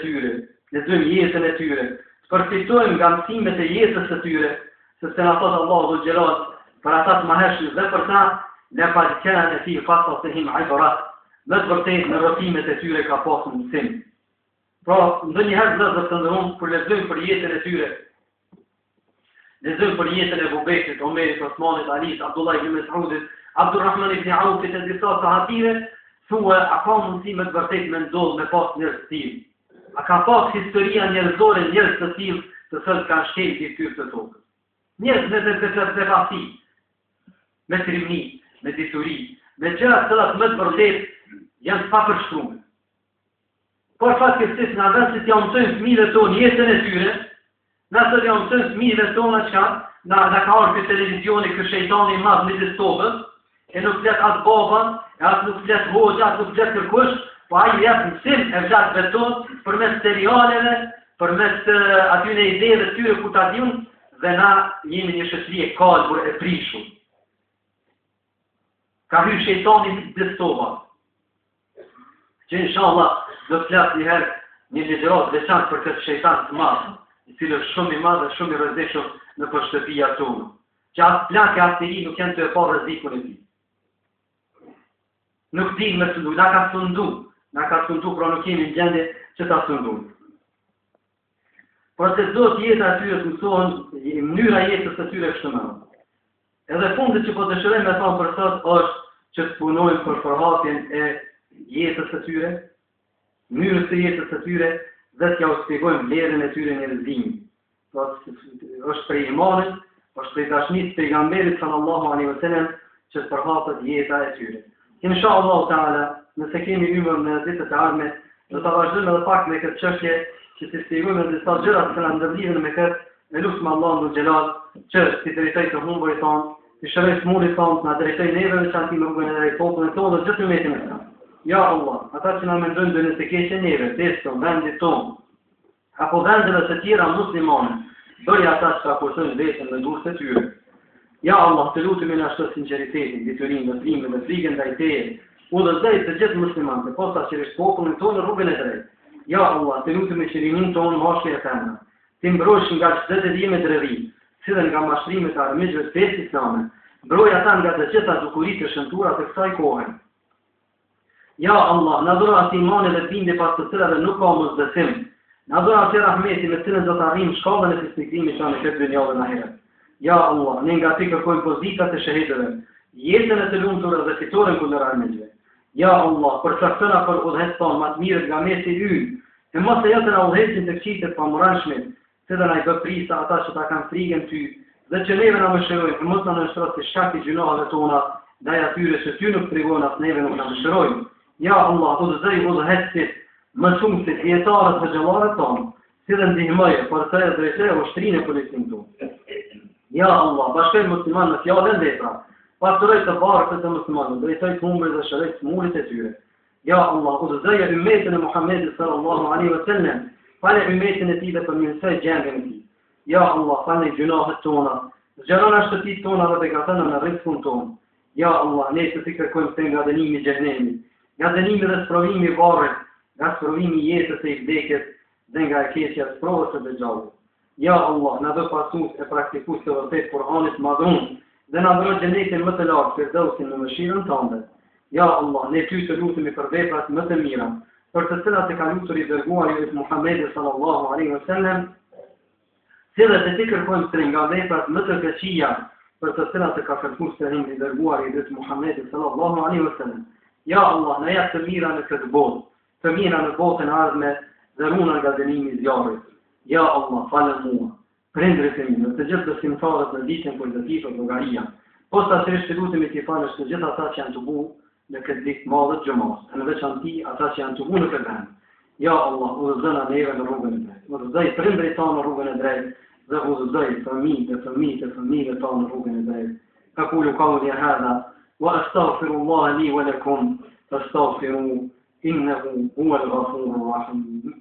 tyre, lexojmë jetën e tyre, përfitojmë nga mësimet e jetës së tyre, sepse na thot Allahu dhul xhelal për ata të mëhershëm dhe për ta, laqad kana fi qasasihim ibra. Në të vërtetë në rrotimet e tyre ka pasur mësim. Pra, ndonjëherë vëllezër të nderuar, kur lexojmë për jetën e tyre, lexojmë për jetën e Abu Bekrit, Omerit, Osmanit, Alit, Abdullah ibn Mas'udit, Abdurrahman ibn Aufit e disa sahabive, thua a ka mundësi me të vërtetë me ndodh me pas njerëz të tillë. A ka pas historia njerëzore njerëz të tillë të cilët kanë shkelë fytyrë të tokës. Njerëz me pasi, me trimni, me dituri, me gjëra të cilat me të vërtetë janë pa përshkruar. Por fatkeqësisht na vjen se t'ja mësojmë fëmijëve tonë jetën e tyre, nëse t'ja mësojmë fëmijëve tonë çka, na ka ardhur televizioni ky shejtani i madh midis tokës, e nuk flet as baban, as nuk flet hoxha, as nuk flet kërkush, po ai jep mësim e vlatëve tonë përmes serialeve, përmes atyre ideve të tyre ku ta diun, dhe na jemi një shoqëri e kalbur e prishur. Ka hyrë shejtani midis tokës. Që inshallah do të flas një herë një ligjërat veçantë për këtë shejtan të madh, i cili është shumë i madh dhe shumë i rrezikshëm në shtëpia tonë. Që as plakë as i ri nuk janë të e pa rrezikun e tij. Nuk di me sundu, na ka sundu, pra nuk jemi në gjendje që ta sundujmë. Por se do të jeta atyre të mësohen, mënyra jetës së tyre kështu më. Edhe fundit që po dëshirojmë të thonë për sot është që të punojmë për përhapjen e jetës së tyre, mënyrës së jetës së tyre, dhe t'ja u shpjegojmë vlerën e tyre njerëzimi. Është prej imanit, është prej dashurisë pejgamberit sallallahu alaihi wasallam që të përhapet jeta e tyre. Inshallah taala, nëse kemi ymër në ditët e ardhme, do ta vazhdojmë edhe pak me këtë çështje që të shpjegojmë disa gjëra që na ndërlidhen me këtë, me lutje Allahu xhelal, që si drejtoj të humburit tonë, të shëroj smurit tonë, na drejtoj neve në çantim rrugën e drejtë popullin tonë dhe gjithë umetin e tij. Ja Allah, ata që na mendojnë dhe nëse keqe neve, teston, vendit tonë, apo vendeve të tjera muslimane, bëri ata që ka kursojnë vetën dhe durët e tyre. Ja Allah, të lutemi në ashtu sinqeritetin, diturinë, veprimin dhe frikën ndaj teje, udhëzoj të gjithë muslimanët, posaçërisht popullin tonë në rrugën e drejtë. Ja Allah, të lutemi që rinin tonë mashkull e femër, të mbrojsh nga çdo devijim e drevi, cilën nga mashtrimet e armiqve të fesë islame, mbroj ata nga të gjitha dukuritë të shëntura të kësaj kohe. Ja Allah, na dhuro atë imani dhe bindje pas të cilave nuk ka mosbesim. Na dhuro atë rahmeti me cilën do të arrijmë shkallën e fisnikrimit që në këtë dynjë dhe në ahiret. Ja Allah, ne nga ti kërkojmë pozitat e shahidëve, jetën e të lumtur dhe fitoren kundër armiqve. Ja Allah, përcaktona për udhëhet tonë më të mirë nga mesi ynë, e mos e jetë na udhëhesin të këqitet pa moranshme, se dhe na i bë prisa ata që ta kanë frikën ty, dhe që neve na mëshirojnë, e mos na nështërot të shkak i gjunave tona, ndaj atyre që ty nuk frikon as neve nuk na mëshirojnë. Ja Allah, udhëhesit më shumë se dietarët dhe xhallarët tonë, si dhe ndihmoje për të drejtuar ushtrinë e politikën tonë. Ja Allah, bashkoj muslimanë në fjalën veta, pastoroj të barkët të muslimanëve, drejtoj të humbrit dhe shëroj smurit e tyre. Ja Allah, udhëzoje ummetin e Muhamedit sallallahu alaihi wasallam, falë ummetin e tij dhe përmirësoj gjendjen e tij. Ja Allah, falë gjunahet tona, zgjeron shtëpitë tona dhe beqatëna në rrezikun tonë. Ja Allah, ne të kërkojmë të nga dënimi i xhenemit, nga dënimi dhe sprovimi i varrit, nga sprovimi i jetës së i vdekjes dhe nga e keqja e provës së dëgjallit. Ja Allah, na bë pasues e praktikues të vërtet Kur'anit madhun, dhe na dhuro xhenetin më të lartë, firdausin në mëshirën tënde. Ja Allah, ne ty të lutemi për veprat më të mira, për të cilat e ka lutur i dërguari Muhamedi sallallahu alaihi wasallam, si dhe të ti kërkojmë sëri nga veprat më të këqija, për të cilat e ka kërkuar sëri i dërguari Muhamedi sallallahu alaihi wasallam. Ja Allah, na jap të mira në këtë botë, të mira në botën e ardhme dhe runa nga dënimi i zjarrit. Ja Allah, falë mua, prindrit e mi, të gjithë besimtarët në ditën pozitive llogaria. Posaçërisht të lutemi të falësh të gjithë ata që janë të bukur në këtë ditë madhe të xhamas, në veçanti ata që janë të bukur në këtë vend. Ja Allah, udhëzona neve në rrugën e drejtë. Udhëzoj prindrit tonë në rrugën e drejtë dhe udhëzoj fëmijët tonë në rrugën e drejtë. Aqulu qawli hadha wa astaghfirullaha li wa lakum fastaghfiruhu innahu huwal ghafurur rahim.